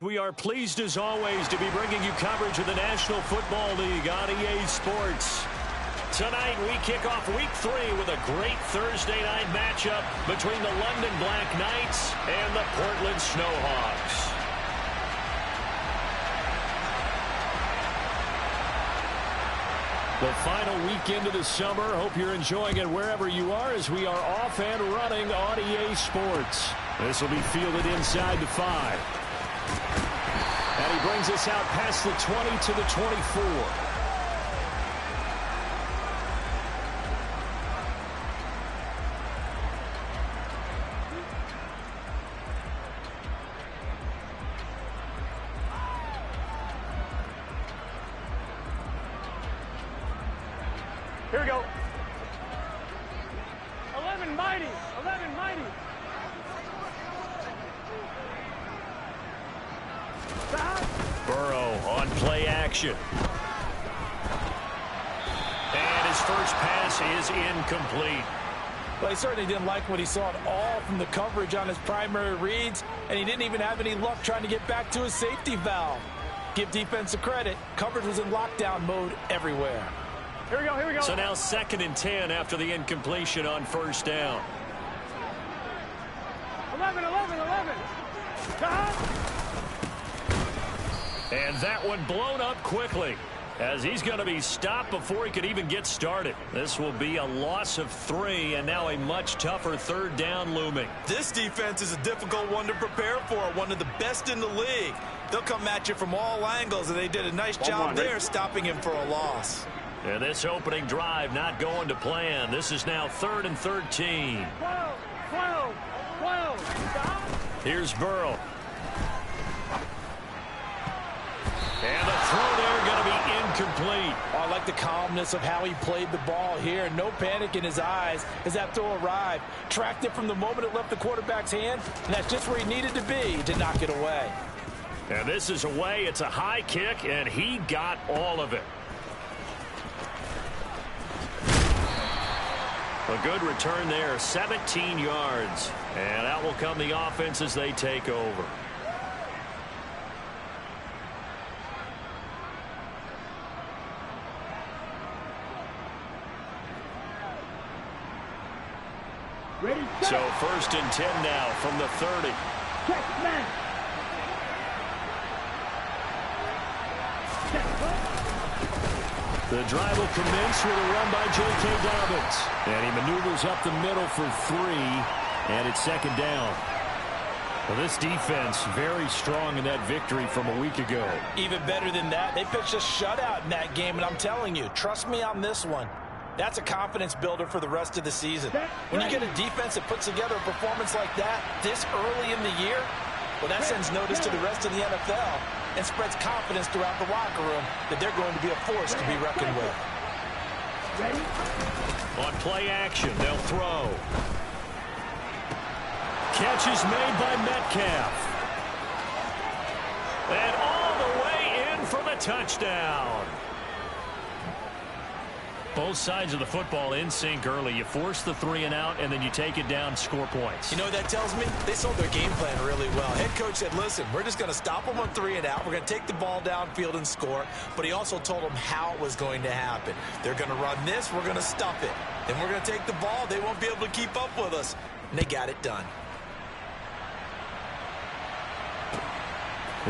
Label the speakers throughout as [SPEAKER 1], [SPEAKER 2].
[SPEAKER 1] We are pleased as always to be bringing you coverage of the National Football League on EA Sports. Tonight we kick off week 3 with a great Thursday night matchup between the London Black Knights and the Portland Snowhawks. The final weekend of the summer. Hope you're enjoying it wherever you are as we are off and running on EA Sports. This will be fielded inside the 5. And he brings us out past the 20 to the 24.
[SPEAKER 2] Here we go. 11 mighty. 11 mighty.
[SPEAKER 1] Burrow on play action. And his first pass is incomplete.
[SPEAKER 3] Well, he certainly didn't like what he saw at all from the coverage on his primary reads, and he didn't even have any luck trying to get back to his safety valve. Give defense a credit. Coverage was in lockdown mode everywhere.
[SPEAKER 2] Here we go, here we go.
[SPEAKER 1] So now 2nd and 10 after the incompletion on first down.
[SPEAKER 2] 11.
[SPEAKER 1] And that one blown up quickly as he's going to be stopped before he could even get started. This will be a loss of 3 and now a much tougher 3rd down looming.
[SPEAKER 3] This defense is a difficult one to prepare for, one of the best in the league. They'll come at you from all angles, and they did a nice job there stopping him for a loss.
[SPEAKER 1] And this opening drive not going to plan. This is now 3rd and 13.
[SPEAKER 2] 12.
[SPEAKER 1] Here's Burrow. And the throw there going to be incomplete.
[SPEAKER 3] Oh, I like the calmness of how he played the ball here. No panic in his eyes as that throw arrived. Tracked it from the moment it left the quarterback's hand, and that's just where he needed to be to knock it away.
[SPEAKER 1] And this is away. It's a high kick, and he got all of it. A good return there, 17 yards. And out will come the offense as they take over.
[SPEAKER 2] Ready,
[SPEAKER 1] So 1st and 10 now from the 30.
[SPEAKER 2] check, man.
[SPEAKER 1] The drive will commence with a run by J.K. Dobbins. And he maneuvers up the middle for 3, and it's 2nd down. Well, this defense very strong in that victory from a week ago.
[SPEAKER 3] Even better than that, they pitched a shutout in that game, and I'm telling you, trust me on this one. That's a confidence builder for the rest of the season. When you get a defense that puts together a performance like that this early in the year, well, that sends notice to the rest of the NFL and spreads confidence throughout the locker room that they're going to be a force to be reckoned with.
[SPEAKER 1] On play action, they'll throw. Catch is made by Metcalf. And all the way in for the touchdown. Both sides of the football in sync early. You force the 3 and out, and then you take it down, score points.
[SPEAKER 3] You know what that tells me? They sold their game plan really well. Head coach said, listen, we're just going to stop them on 3 and out. We're going to take the ball downfield and score. But he also told them how it was going to happen. They're going to run this. We're going to stuff it. Then we're going to take the ball. They won't be able to keep up with us. And they got it done.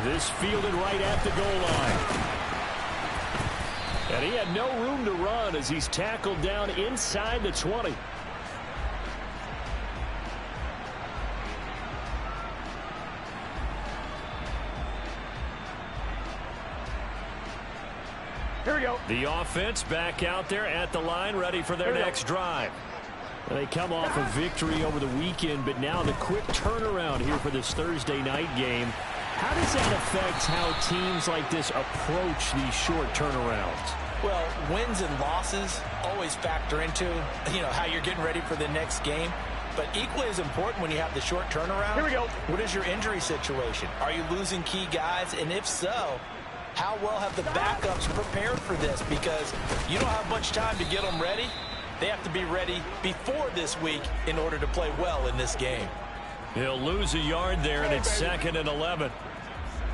[SPEAKER 1] This fielded right at the goal line. And he had no room to run as he's tackled down inside the 20.
[SPEAKER 2] Here we go.
[SPEAKER 1] The offense back out there at the line, ready for their next drive. They come off a victory over the weekend, but now the quick turnaround here for this Thursday night game. How does that affect how teams like this approach these short turnarounds?
[SPEAKER 3] Well, wins and losses always factor into, how you're getting ready for the next game. But equally as important when you have the short turnaround,
[SPEAKER 2] here we go.
[SPEAKER 3] What is your injury situation? Are you losing key guys? And if so, how well have the backups prepared for this? Because you don't have much time to get them ready. They have to be ready before this week in order to play well in this game.
[SPEAKER 1] He'll lose a yard there, and it's 2nd and 11.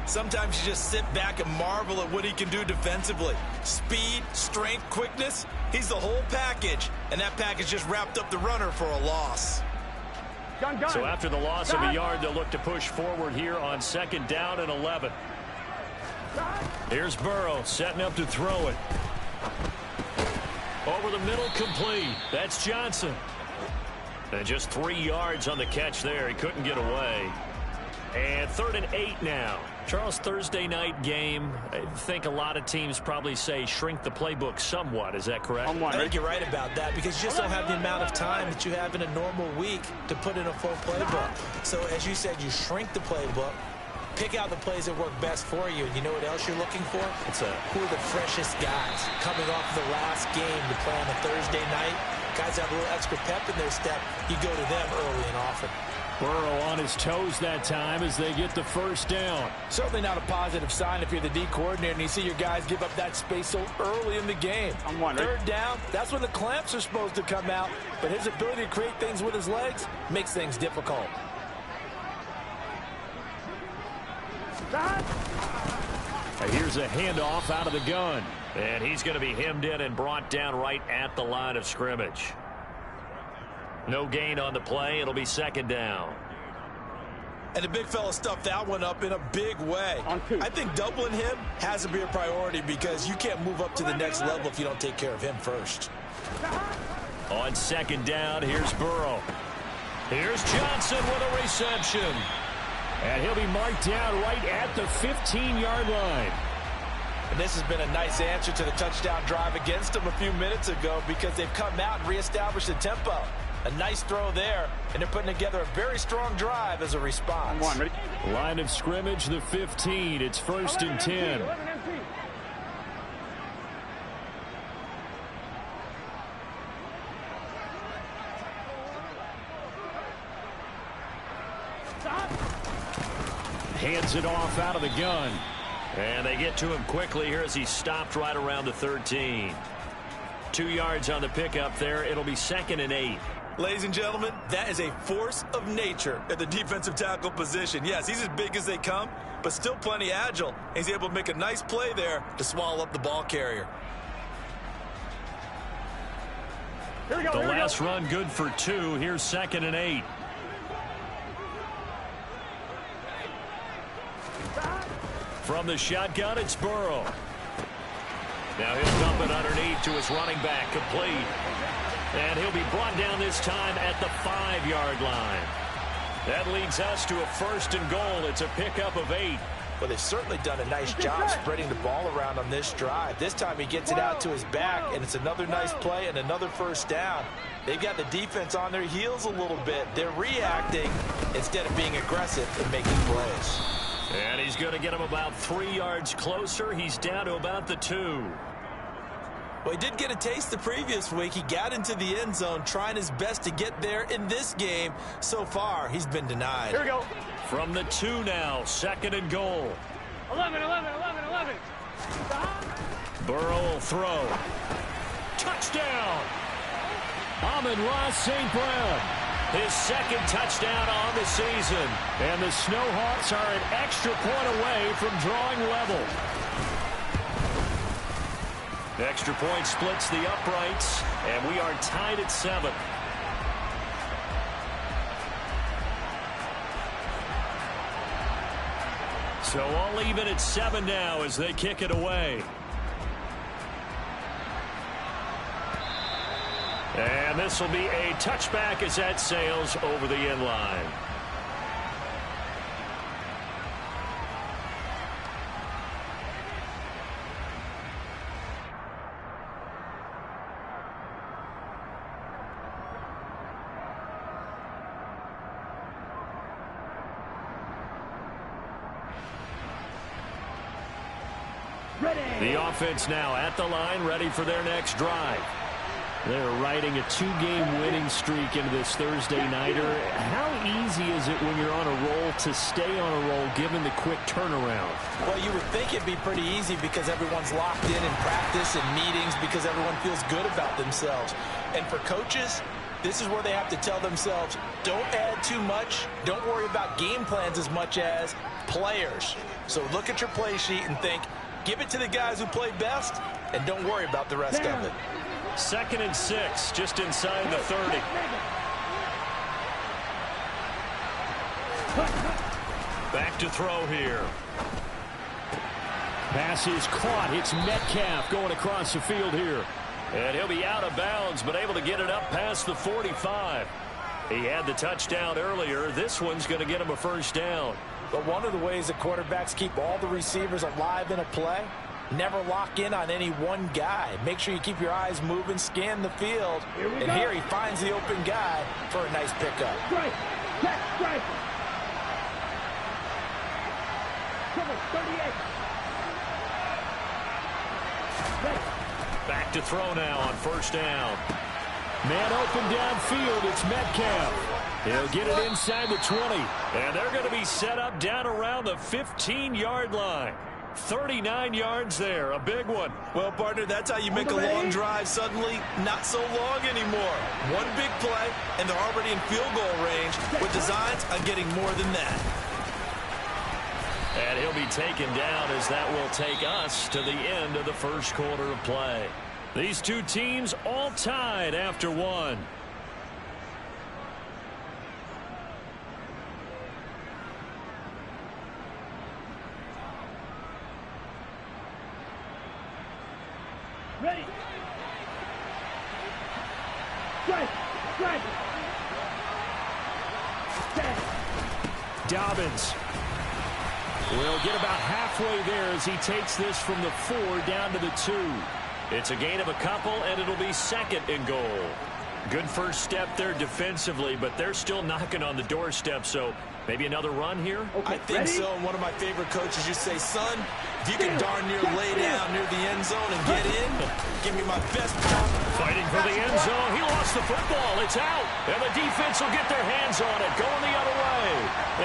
[SPEAKER 3] Sometimes you just sit back and marvel at what he can do defensively. Speed, strength, quickness, he's the whole package. And that package just wrapped up the runner for a loss.
[SPEAKER 1] So after the loss of a yard, they'll look to push forward here on 2nd down and 11. Here's Burrow setting up to throw it. Over the middle, complete. That's Johnson. And just 3 yards on the catch there. He couldn't get away. And 3rd and 8 now. Charles, Thursday night game, I think a lot of teams probably say shrink the playbook somewhat. Is that correct?
[SPEAKER 3] I think you're right about that because you just don't have the amount of time that you have in a normal week to put in a full playbook. So as you said, you shrink the playbook, pick out the plays that work best for you. And you know what else you're looking for? Who are the freshest guys coming off the last game to play on a Thursday night? Guys have a little extra pep in their step. You go to them early and often.
[SPEAKER 1] Burrow on his toes that time as they get the 1st down.
[SPEAKER 3] Certainly not a positive sign if you're the D coordinator and you see your guys give up that space so early in the game. 3rd down, that's when the clamps are supposed to come out. But his ability to create things with his legs makes things difficult.
[SPEAKER 1] Here's a handoff out of the gun. And he's going to be hemmed in and brought down right at the line of scrimmage. No gain on the play. It'll be 2nd down.
[SPEAKER 3] And the big fella stuffed that one up in a big way. I think doubling him has to be a priority because you can't move up to the next level if you don't take care of him first.
[SPEAKER 1] On 2nd down, here's Burrow. Here's Johnson with a reception. And he'll be marked down right at the 15-yard line.
[SPEAKER 3] And this has been a nice answer to the touchdown drive against them a few minutes ago because they've come out and reestablished the tempo. A nice throw there, and they're putting together a very strong drive as a response.
[SPEAKER 1] Line of scrimmage, the 15. It's 1st and 10. Hands it off out of the gun. And they get to him quickly here as he stopped right around the 13. 2 yards on the pickup there. It'll be 2nd and 8.
[SPEAKER 3] Ladies and gentlemen, that is a force of nature at the defensive tackle position. Yes, he's as big as they come, but still plenty agile. He's able to make a nice play there to swallow up the ball carrier.
[SPEAKER 1] The last run good for 2. Here's 2nd and 8. From the shotgun, it's Burrow. Now he'll dump it underneath to his running back, complete. And he'll be brought down this time at the 5-yard line. That leads us to a 1st and goal. It's a pickup of 8.
[SPEAKER 3] Well, they've certainly done a nice job spreading the ball around on this drive. This time he gets it out to his back, and it's another nice play and another 1st down. They've got the defense on their heels a little bit. They're reacting instead of being aggressive and making plays.
[SPEAKER 1] And he's going to get him about 3 yards closer. He's down to about the 2.
[SPEAKER 3] Well, he did get a taste the previous week. He got into the end zone trying his best to get there in this game. So far, he's been denied.
[SPEAKER 2] Here we go.
[SPEAKER 1] From the 2 now, 2nd and goal.
[SPEAKER 2] 11.
[SPEAKER 1] Burrow will throw. Touchdown! Amon-Ra St. Brown. His 2nd touchdown on the season. And the Snowhawks are an extra point away from drawing level. Extra point splits the uprights, and we are tied at 7. So all even at 7 now as they kick it away. And this will be a touchback as that sails over the end line. The offense now at the line, ready for their next drive. They're riding a 2-game winning streak into this Thursday nighter. How easy is it when you're on a roll to stay on a roll given the quick turnaround?
[SPEAKER 3] Well, you would think it'd be pretty easy because everyone's locked in practice and meetings because everyone feels good about themselves. And for coaches, this is where they have to tell themselves, don't add too much. Don't worry about game plans as much as players. So look at your play sheet and think, give it to the guys who play best, and don't worry about the rest of it.
[SPEAKER 1] 2nd and 6, just inside the 30. Back to throw here. Pass is caught. It's Metcalf going across the field here. And he'll be out of bounds, but able to get it up past the 45. He had the touchdown earlier. This one's going to get him a first down.
[SPEAKER 3] But one of the ways that quarterbacks keep all the receivers alive in a play, never lock in on any one guy. Make sure you keep your eyes moving, scan the field. And here he finds the open guy for a nice pickup.
[SPEAKER 2] Strike. Check. Strike. Trouble. 38.
[SPEAKER 1] Back to throw now on first down. Man open downfield. It's Metcalf. He'll get it inside the 20. And they're going to be set up down around the 15-yard line. 39 yards there. A big one.
[SPEAKER 3] Well, partner, that's how you make a long drive suddenly not so long anymore. One big play, and they're already in field goal range with designs on getting more than that.
[SPEAKER 1] And he'll be taken down as that will take us to the end of the first quarter of play. These two teams all tied after one.
[SPEAKER 2] Ready. Strike.
[SPEAKER 1] Dobbins will get about halfway there as he takes this from the 4 down to the 2. It's a gain of a couple, and it'll be 2nd and goal. Good first step there defensively, but they're still knocking on the doorstep, so maybe another run here?
[SPEAKER 3] Okay, I think so. And one of my favorite coaches used to say, son, if you can darn near lay down near the end zone and get in, give me my best pound.
[SPEAKER 1] Fighting for the end zone. He lost the football. It's out. And the defense will get their hands on it. Going the other way.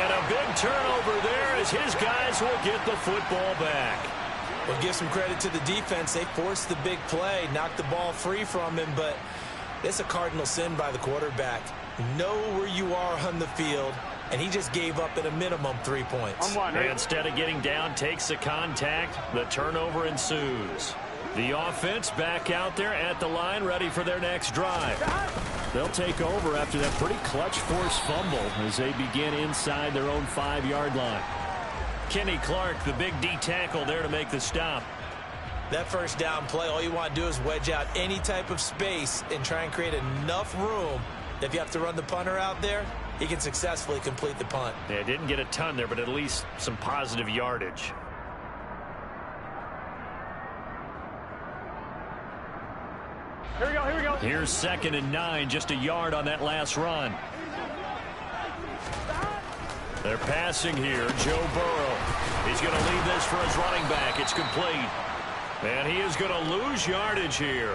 [SPEAKER 1] And a big turnover there as his guys will get the football back.
[SPEAKER 3] Well, give some credit to the defense. They forced the big play, knocked the ball free from him, but it's a cardinal sin by the quarterback. Know where you are on the field, and he just gave up at a minimum 3 points.
[SPEAKER 1] Instead of getting down, takes the contact. The turnover ensues. The offense back out there at the line, ready for their next drive. They'll take over after that pretty clutch forced fumble as they begin inside their own 5-yard line. Kenny Clark, the big D tackle there to make the stop.
[SPEAKER 3] That first down play, all you want to do is wedge out any type of space and try and create enough room. If you have to run the punter out there, he can successfully complete the punt.
[SPEAKER 1] Yeah, didn't get a ton there, but at least some positive yardage.
[SPEAKER 2] Here we go.
[SPEAKER 1] Here's 2nd and 9, just a yard on that last run. They're passing here. Joe Burrow. He's going to lead this for his running back. It's complete. And he is going to lose yardage here.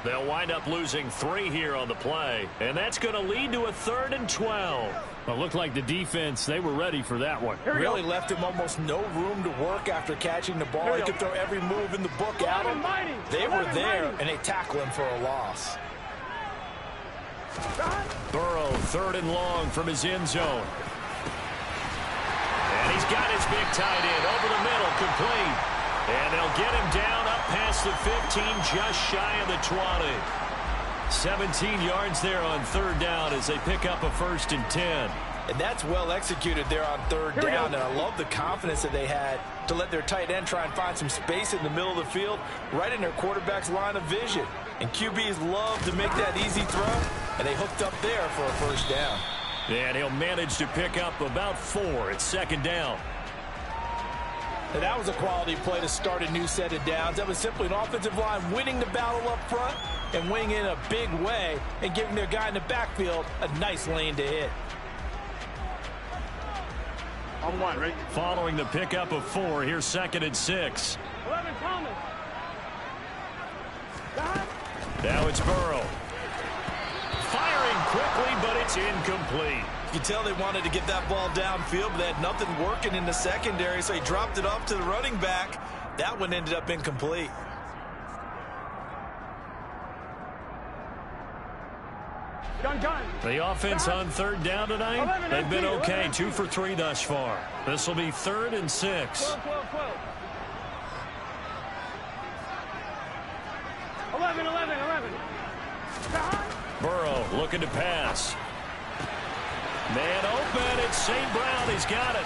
[SPEAKER 1] They'll wind up losing 3 here on the play. And that's going to lead to a 3rd and 12. Well, it looked like the defense, they were ready for that one.
[SPEAKER 3] Really left him almost no room to work after catching the ball. He could throw every move in the book at him. They were there, and they tackle him for a loss.
[SPEAKER 1] Burrow, 3rd and long from his end zone. And he's got his big tight end over the middle, complete. And they'll get him down up past the 15, just shy of the 20. 17 yards there on 3rd down as they pick up a 1st and 10.
[SPEAKER 3] And that's well executed there on 3rd down. And I love the confidence that they had to let their tight end try and find some space in the middle of the field, right in their quarterback's line of vision. And QBs love to make that easy throw, and they hooked up there for a 1st down.
[SPEAKER 1] And he'll manage to pick up about 4. It's 2nd down.
[SPEAKER 3] And that was a quality play to start a new set of downs. That was simply an offensive line winning the battle up front and winning in a big way and giving their guy in the backfield a nice lane to hit.
[SPEAKER 2] On 1, ready?
[SPEAKER 1] Following the pickup of 4, here's 2nd and 6.
[SPEAKER 2] 11, Thomas.
[SPEAKER 1] Now it's Burrow. Firing quickly, but it's incomplete.
[SPEAKER 3] You can tell they wanted to get that ball downfield, but they had nothing working in the secondary, so he dropped it off to the running back. That one ended up incomplete.
[SPEAKER 2] Gun.
[SPEAKER 1] The offense on third down tonight, they've been okay, 2 for 3 thus far. This will be 3rd and 6.
[SPEAKER 2] 11.
[SPEAKER 1] Burrow looking to pass. Man open, it's St. Brown, he's got it.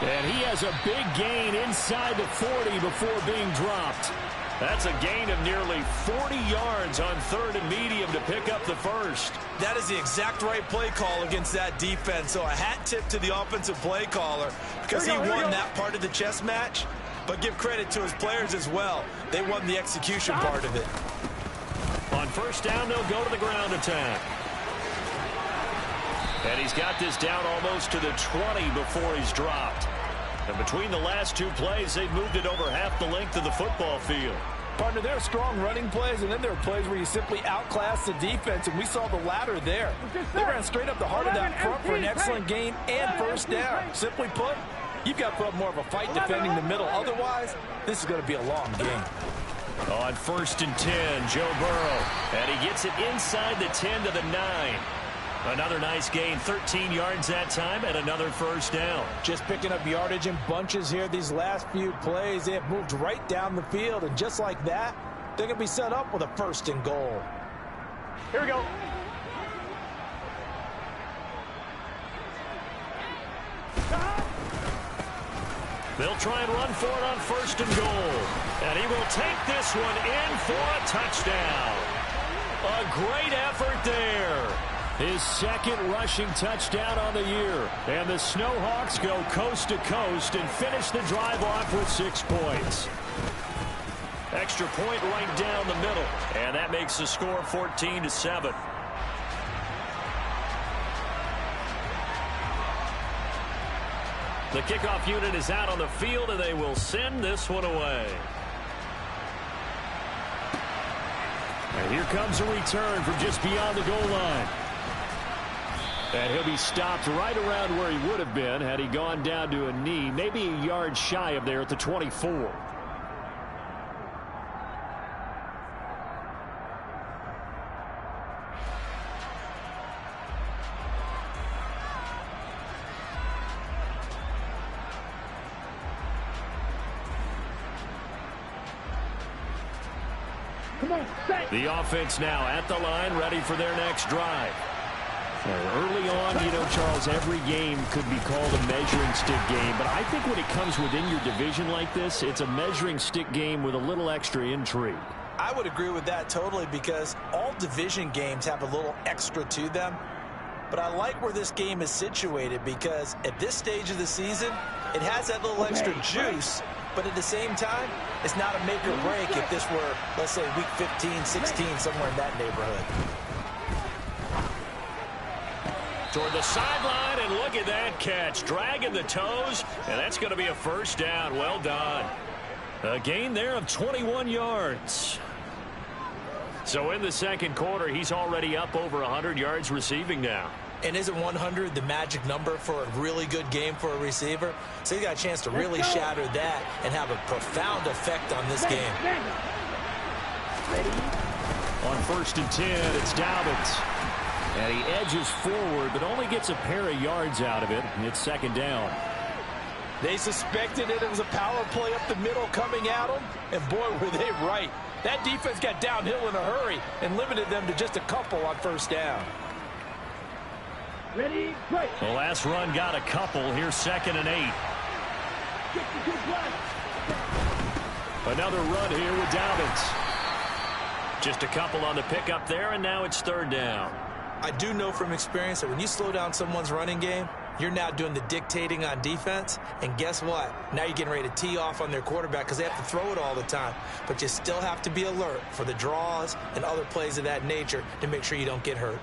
[SPEAKER 1] And he has a big gain inside the 40 before being dropped. That's a gain of nearly 40 yards on 3rd and medium to pick up the first.
[SPEAKER 3] That is the exact right play call against that defense. So a hat tip to the offensive play caller because he won that part of the chess match. But give credit to his players as well. They won the execution part of it.
[SPEAKER 1] On first down, they'll go to the ground attack. And he's got this down almost to the 20 before he's dropped. And between the last 2 plays, they've moved it over half the length of the football field.
[SPEAKER 3] Partner, there are strong running plays, and then there are plays where you simply outclass the defense, and we saw the latter there. They ran straight up the heart of that front for an excellent gain and first down. Simply put, you've got to put up more of a fight defending the middle. Otherwise, this is going to be a long game.
[SPEAKER 1] On 1st and 10, Joe Burrow. And he gets it inside the 10 to the 9. Another nice gain, 13 yards that time, and another first down.
[SPEAKER 3] Just picking up yardage in bunches here these last few plays. They have moved right down the field, and just like that, they're going to be set up with a 1st and goal.
[SPEAKER 2] Here we go.
[SPEAKER 1] They'll try and run for it on 1st and goal. And he will take this one in for a touchdown. A great effort there. His 2nd rushing touchdown on the year. And the Snowhawks go coast to coast and finish the drive off with 6 points. Extra point right down the middle. And that makes the score 14-7. The kickoff unit is out on the field, and they will send this one away. And here comes a return from just beyond the goal line. And he'll be stopped right around where he would have been had he gone down to a knee, maybe a yard shy of there at the 24. The offense now at the line, ready for their next drive. Early on, Charles, every game could be called a measuring stick game. But I think when it comes within your division like this, it's a measuring stick game with a little extra intrigue.
[SPEAKER 3] I would agree with that totally because all division games have a little extra to them. But I like where this game is situated because at this stage of the season, it has that little extra juice. But at the same time, it's not a make or break if this were, let's say, week 15, 16, somewhere in that neighborhood.
[SPEAKER 1] Toward the sideline, and look at that catch. Dragging the toes, and that's going to be a first down. Well done. A gain there of 21 yards. So in the 2nd quarter, he's already up over 100 yards receiving now.
[SPEAKER 3] And isn't 100 the magic number for a really good game for a receiver? So he got a chance to really shatter that and have a profound effect on this game.
[SPEAKER 1] On 1st and 10, it's Dobbins. And he edges forward, but only gets a pair of yards out of it. And it's 2nd down.
[SPEAKER 3] They suspected it was a power play up the middle coming at them. And boy, were they right. That defense got downhill in a hurry and limited them to just a couple on 1st down.
[SPEAKER 2] Ready, break.
[SPEAKER 1] The last run got a couple. Here's 2nd and 8. Another run here with Dobbins. Just a couple on the pickup there, and now it's 3rd down.
[SPEAKER 3] I do know from experience that when you slow down someone's running game, you're now doing the dictating on defense. And guess what? Now you're getting ready to tee off on their quarterback because they have to throw it all the time. But you still have to be alert for the draws and other plays of that nature to make sure you don't get hurt.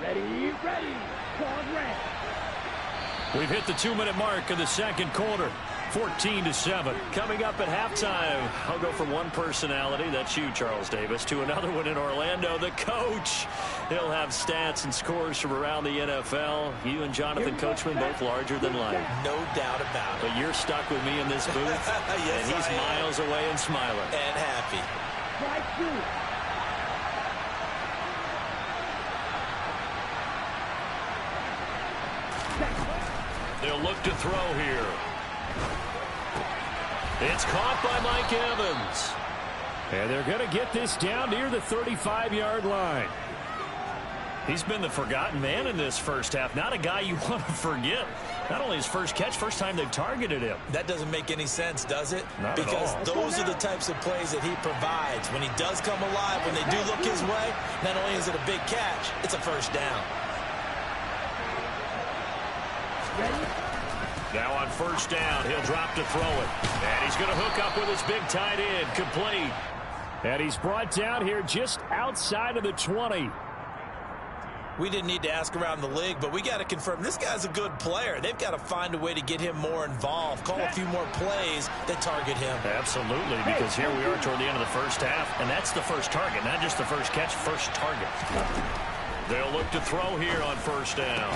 [SPEAKER 2] Ready. Pause red.
[SPEAKER 1] We've hit the 2-minute mark of the 2nd quarter. 14-7. Coming up at halftime, I'll go from one personality, that's you, Charles Davis, to another one in Orlando, the coach. He'll have stats and scores from around the NFL. You and Jonathan Coachman both larger than life.
[SPEAKER 3] No doubt about it.
[SPEAKER 1] But you're stuck with me in this booth,
[SPEAKER 3] yes,
[SPEAKER 1] and he's miles away and smiling.
[SPEAKER 3] And happy.
[SPEAKER 1] They'll look to throw here. It's caught by Mike Evans. And they're going to get this down near the 35-yard line. He's been the forgotten man in this first half. Not a guy you want to forget. Not only his first catch, first time they've targeted him.
[SPEAKER 3] That doesn't make any sense, does it?
[SPEAKER 1] Not
[SPEAKER 3] because
[SPEAKER 1] at all.
[SPEAKER 3] Those are the types of plays that he provides. When he does come alive, when they do look his way, not only is it a big catch, it's a first down.
[SPEAKER 1] Now on first down, he'll drop to throw it. And he's going to hook up with his big tight end, complete. And he's brought down here just outside of the 20.
[SPEAKER 3] We didn't need to ask around the league, but we got to confirm this guy's a good player. They've got to find a way to get him more involved, call a few more plays that target him.
[SPEAKER 1] Absolutely, because here we are toward the end of the first half, and that's the first target, not just the first catch, first target. They'll look to throw here on first down.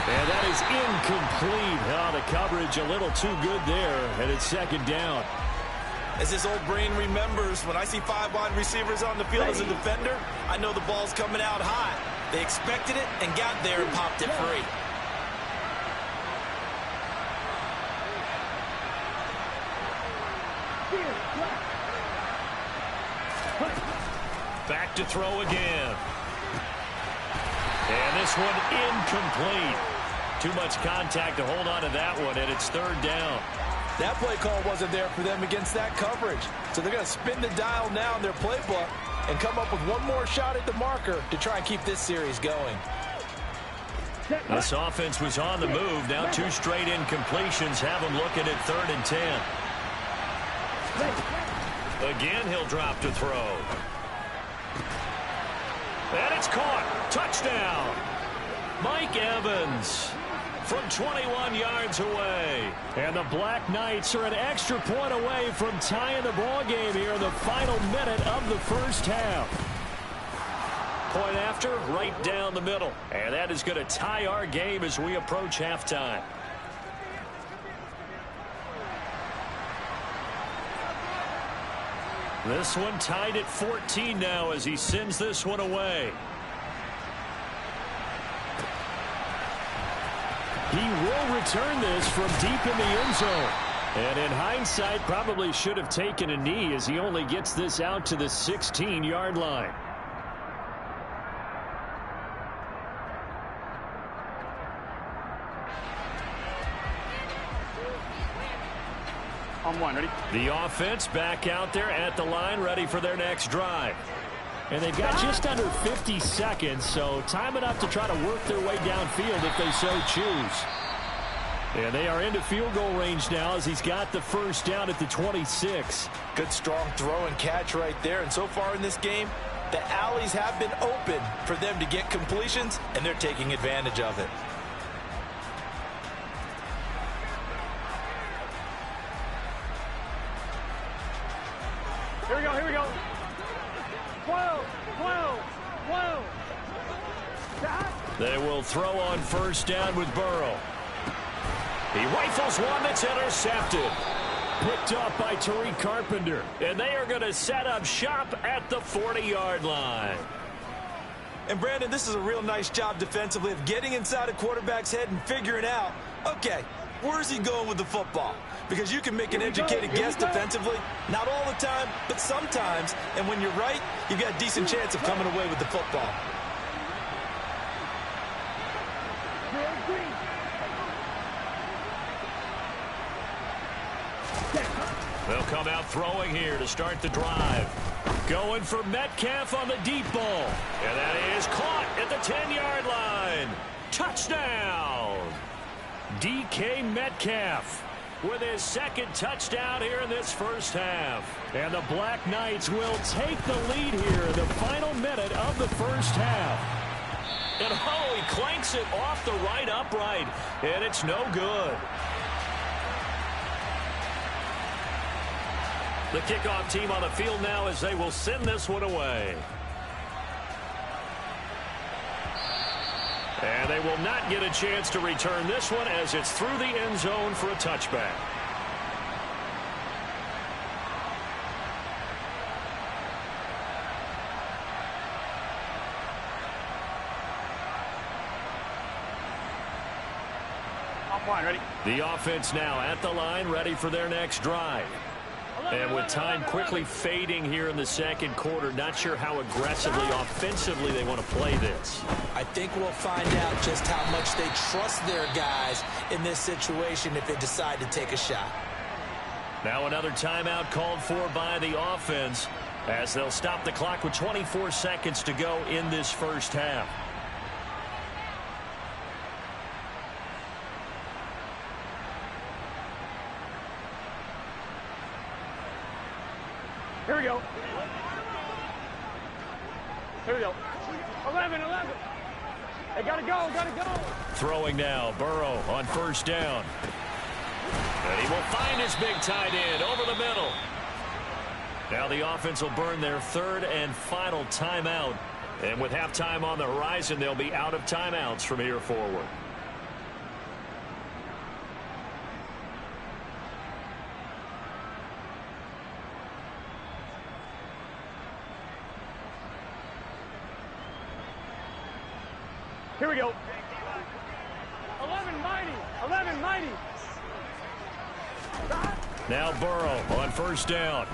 [SPEAKER 1] And that is incomplete. Oh, the coverage a little too good there, and it's second down.
[SPEAKER 3] As this old brain remembers, when I see 5 wide receivers on the field as a defender, I know the ball's coming out hot. They expected it and got there and popped it free.
[SPEAKER 1] Back to throw again. And this one incomplete. Too much contact to hold on to that one, and it's third down.
[SPEAKER 3] That play call wasn't there for them against that coverage. So they're going to spin the dial now in their playbook and come up with one more shot at the marker to try and keep this series going.
[SPEAKER 1] This offense was on the move. Now 2 straight incompletions have them looking at 3rd and 10. Again, he'll drop to throw. And it's caught. Touchdown. Mike Evans from 21 yards away. And the Black Knights are an extra point away from tying the ball game here in the final minute of the first half. Point after, right down the middle. And that is going to tie our game as we approach halftime. This one tied at 14 now as he sends this one away. He will return this from deep in the end zone. And in hindsight, probably should have taken a knee as he only gets this out to the 16-yard line.
[SPEAKER 2] On one, ready?
[SPEAKER 1] The offense back out there at the line, ready for their next drive. And they've got just under 50 seconds, so time enough to try to work their way downfield if they so choose. And they are into field goal range now as he's got the first down at the 26.
[SPEAKER 3] Good strong throw and catch right there. And so far in this game, the alleys have been open for them to get completions, and they're taking advantage of it.
[SPEAKER 2] Here we go, here we go. Whoa, whoa, whoa.
[SPEAKER 1] They will throw on first down with Burrow. He rifles one that's intercepted. Picked up by Tariq Carpenter. And they are going to set up shop at the 40-yard line.
[SPEAKER 3] And, Brandon, this is a real nice job defensively of getting inside a quarterback's head and figuring out, okay, where's he going with the football? Because you can make an educated guess defensively. Not all the time, but sometimes. And when you're right, you've got a decent chance of coming away with the football.
[SPEAKER 1] They'll come out throwing here to start the drive. Going for Metcalf on the deep ball. And that is caught at the 10-yard line. Touchdown. DK Metcalf with his second touchdown here in this first half. And the Black Knights will take the lead here in the final minute of the first half. And he clanks it off the right upright. And it's no good. The kickoff team on the field now as they will send this one away. And they will not get a chance to return this one as it's through the end zone for a touchback.
[SPEAKER 2] Come on, ready?
[SPEAKER 1] The offense now at the line, ready for their next drive. And with time quickly fading here in the second quarter, not sure how aggressively, offensively they want to play this.
[SPEAKER 3] I think we'll find out just how much they trust their guys in this situation if they decide to take a shot.
[SPEAKER 1] Now another timeout called for by the offense as they'll stop the clock with 24 seconds to go in this first half.
[SPEAKER 2] Here we go. Here we go. 11. They gotta go.
[SPEAKER 1] Throwing now, Burrow on first down. And he will find his big tight end over the middle. Now the offense will burn their third and final timeout. And with halftime on the horizon, they'll be out of timeouts from here forward.
[SPEAKER 2] Here we go. 11 mighty.
[SPEAKER 1] Now Burrow on first down.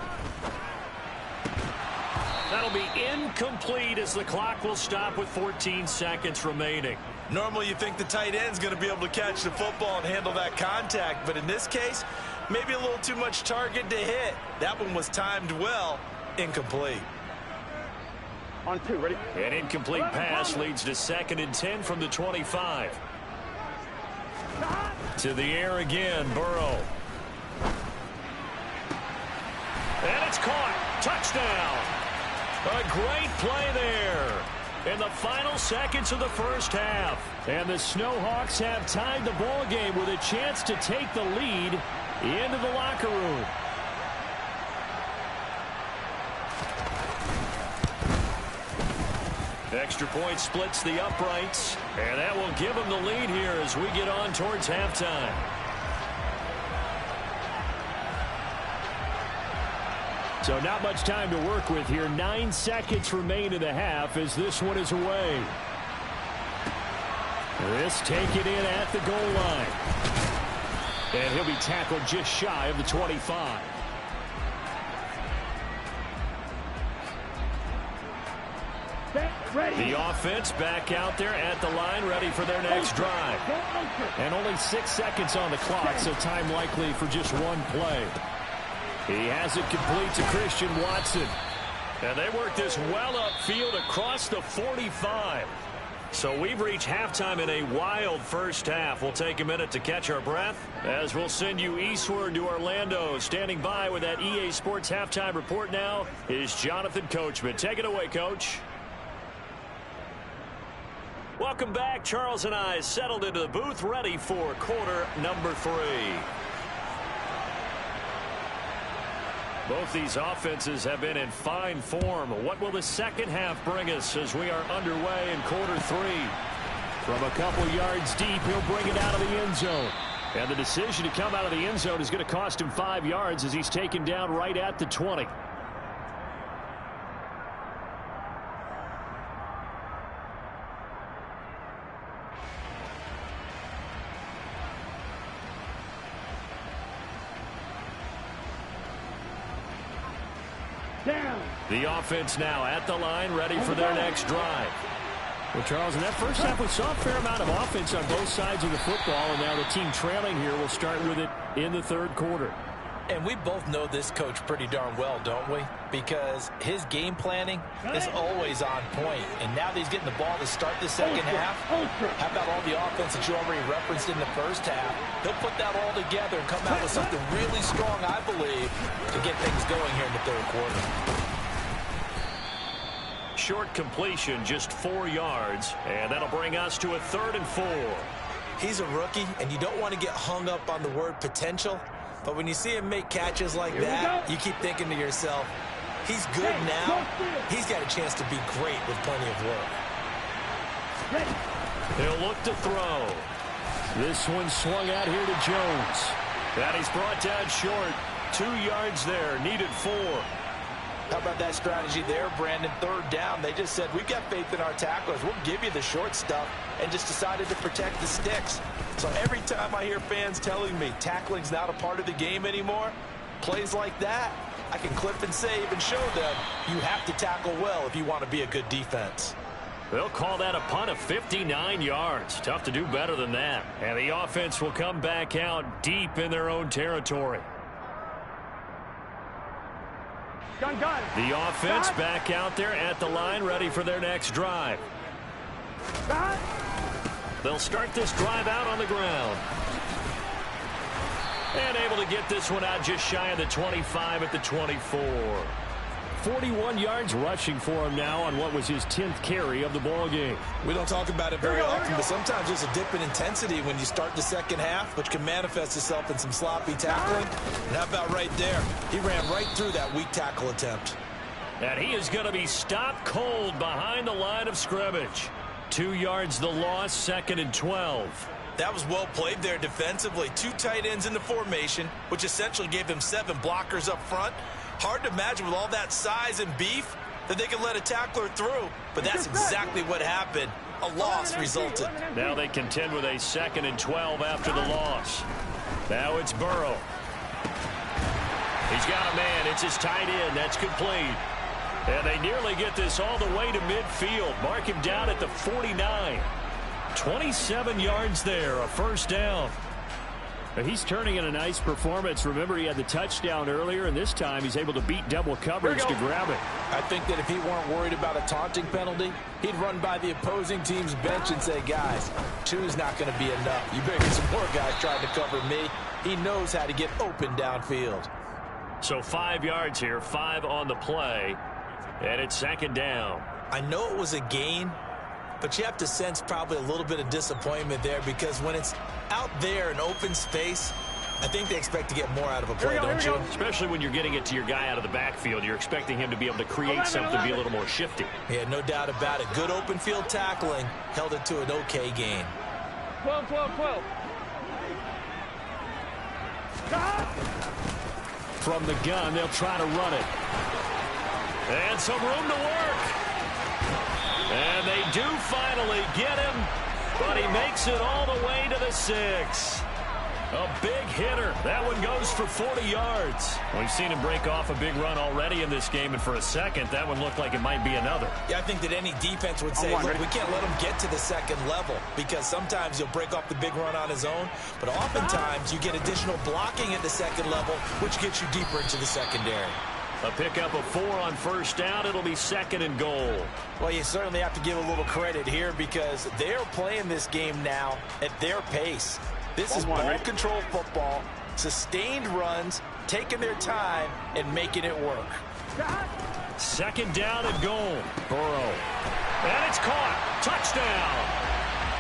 [SPEAKER 1] That'll be incomplete as the clock will stop with 14 seconds remaining.
[SPEAKER 3] Normally you think the tight end's going to be able to catch the football and handle that contact, but in this case, maybe a little too much target to hit. That one was timed well, incomplete.
[SPEAKER 2] On 2, ready?
[SPEAKER 1] An incomplete pass leads to 2nd and 10 from the 25. To the air again, Burrow. And it's caught. Touchdown. A great play there in the final seconds of the first half. And the Snowhawks have tied the ball game with a chance to take the lead into the locker room. Extra point splits the uprights, and that will give them the lead here as we get on towards halftime. So not much time to work with here. 9 seconds remain in the half as this one is away. This taken in at the goal line. And he'll be tackled just shy of the 25. The offense back out there at the line, ready for their next drive. And only 6 seconds on the clock, so time likely for just one play. He has it complete to Christian Watson. And they work this well upfield across the 45. So we've reached halftime in a wild first half. We'll take a minute to catch our breath as we'll send you eastward to Orlando. Standing by with that EA Sports halftime report now is Jonathan Coachman. Take it away, Coach. Welcome back. Charles and I settled into the booth, ready for quarter number 3. Both these offenses have been in fine form. What will the second half bring us as we are underway in quarter 3? From a couple yards deep, he'll bring it out of the end zone. And the decision to come out of the end zone is going to cost him 5 yards as he's taken down right at the 20. The offense now at the line, ready for their next drive. Well, Charles, in that first half, we saw a fair amount of offense on both sides of the football, and now the team trailing here will start with it in the third quarter.
[SPEAKER 3] And we both know this coach pretty darn well, don't we? Because his game planning is always on point. And now that he's getting the ball to start the second half, how about all the offense that you already referenced in the first half? He'll put that all together and come out with something really strong, I believe, to get things going here in the third quarter.
[SPEAKER 1] Short completion, just 4 yards, and that'll bring us to a 3rd and 4.
[SPEAKER 3] He's a rookie, and you don't want to get hung up on the word potential, but when you see him make catches like that, you keep thinking to yourself, he's good now. He's got a chance to be great with plenty of work.
[SPEAKER 1] He'll look to throw. This one swung out here to Jones. And he's brought down short. 2 yards there, needed 4.
[SPEAKER 3] How about that strategy there, Brandon? Third down, they just said, we've got faith in our tacklers. We'll give you the short stuff, and just decided to protect the sticks. So every time I hear fans telling me tackling's not a part of the game anymore, plays like that, I can clip and save and show them you have to tackle well if you want to be a good defense.
[SPEAKER 1] They'll call that a punt of 59 yards. Tough to do better than that. And the offense will come back out deep in their own territory.
[SPEAKER 2] Gun.
[SPEAKER 1] The offense back out there at the line, ready for their next drive. They'll start this drive out on the ground. And able to get this one out just shy of the 25 at the 24. 41 yards rushing for him now on what was his 10th carry of the ball game.
[SPEAKER 3] We don't talk about it very often, but sometimes there's a dip in intensity when you start the second half, which can manifest itself in some sloppy tackling. And how about right there? He ran right through that weak tackle attempt.
[SPEAKER 1] And he is going to be stopped cold behind the line of scrimmage. 2 yards the loss, 2nd and 12.
[SPEAKER 3] That was well played there defensively. 2 tight ends in the formation, which essentially gave them 7 blockers up front. Hard to imagine with all that size and beef that they can let a tackler through, but that's exactly what happened. A loss resulted.
[SPEAKER 1] Now they contend with a 2nd and 12 after the loss. Now it's Burrow. He's got a man. It's his tight end. That's complete. And they nearly get this all the way to midfield. Mark him down at the 49. 27 yards there, a first down. But he's turning in a nice performance. Remember, he had the touchdown earlier, and this time he's able to beat double coverage to grab it.
[SPEAKER 3] I think that if he weren't worried about a taunting penalty, he'd run by the opposing team's bench and say, guys, 2's not going to be enough. You better get some more guys trying to cover me. He knows how to get open downfield.
[SPEAKER 1] So 5 yards here, 5 on the play, and it's 2nd down.
[SPEAKER 3] I know it was a gain, but you have to sense probably a little bit of disappointment there, because when it's out there in open space, I think they expect to get more out of a play, don't you?
[SPEAKER 1] Especially when you're getting it to your guy out of the backfield. You're expecting him to be able to create something, be a little more shifty.
[SPEAKER 3] Yeah, no doubt about it. Good open field tackling held it to an okay gain.
[SPEAKER 2] 12.
[SPEAKER 1] From the gun, they'll try to run it. And some room to work. And they do finally get him, but he makes it all the way to the 6. A big hitter. That one goes for 40 yards. We've seen him break off a big run already in this game, and for a second, that one looked like it might be another.
[SPEAKER 3] Yeah, I think that any defense would say, look, we can't let him get to the second level, because sometimes he'll break off the big run on his own, but oftentimes you get additional blocking at the second level, which gets you deeper into the secondary.
[SPEAKER 1] A pickup of 4 on first down. It'll be 2nd and goal.
[SPEAKER 3] Well, you certainly have to give a little credit here, because they're playing this game now at their pace. This is ball control football, sustained runs, taking their time, and making it work.
[SPEAKER 1] 2nd down and goal. Burrow. And it's caught. Touchdown.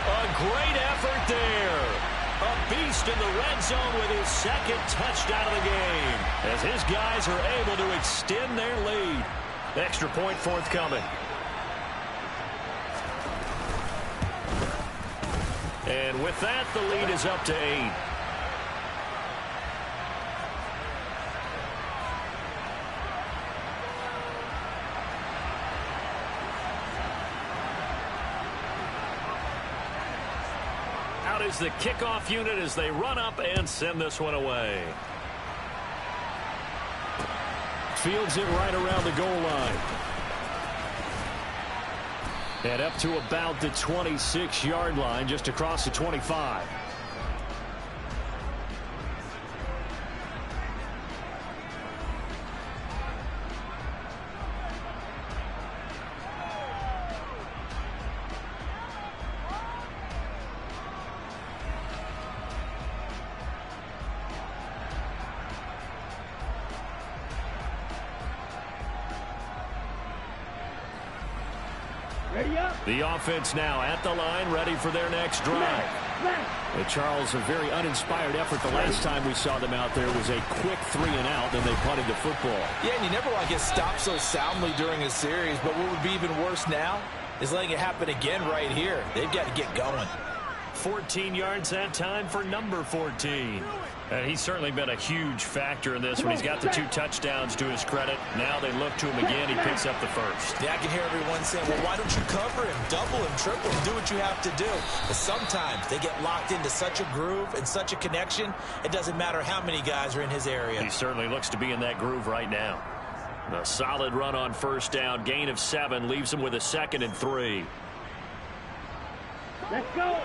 [SPEAKER 1] A great effort there. A beast in the red zone with his 2nd touchdown of the game, as his guys are able to extend their lead. Extra point forthcoming. And with that, the lead is up to 8. Out is the kickoff unit as they run up and send this one away. Fields it right around the goal line. And up to about the 26-yard line, just across the 25. The offense now at the line, ready for their next drive. And Charles, a very uninspired effort. The last time we saw them out there was a quick 3 and out, then they punted the football.
[SPEAKER 3] Yeah, and you never want to get stopped so soundly during a series, but what would be even worse now is letting it happen again right here. They've got to get going.
[SPEAKER 1] 14 yards that time for number 14. And he's certainly been a huge factor in this when he's got the 2 touchdowns to his credit. Now they look to him again. He picks up the first.
[SPEAKER 3] Yeah, I can hear everyone saying, well, why don't you cover him, double him, triple him, do what you have to do. But sometimes they get locked into such a groove and such a connection, it doesn't matter how many guys are in his area.
[SPEAKER 1] He certainly looks to be in that groove right now. A solid run on first down. Gain of 7 leaves him with a 2nd and 3.
[SPEAKER 2] Let's go.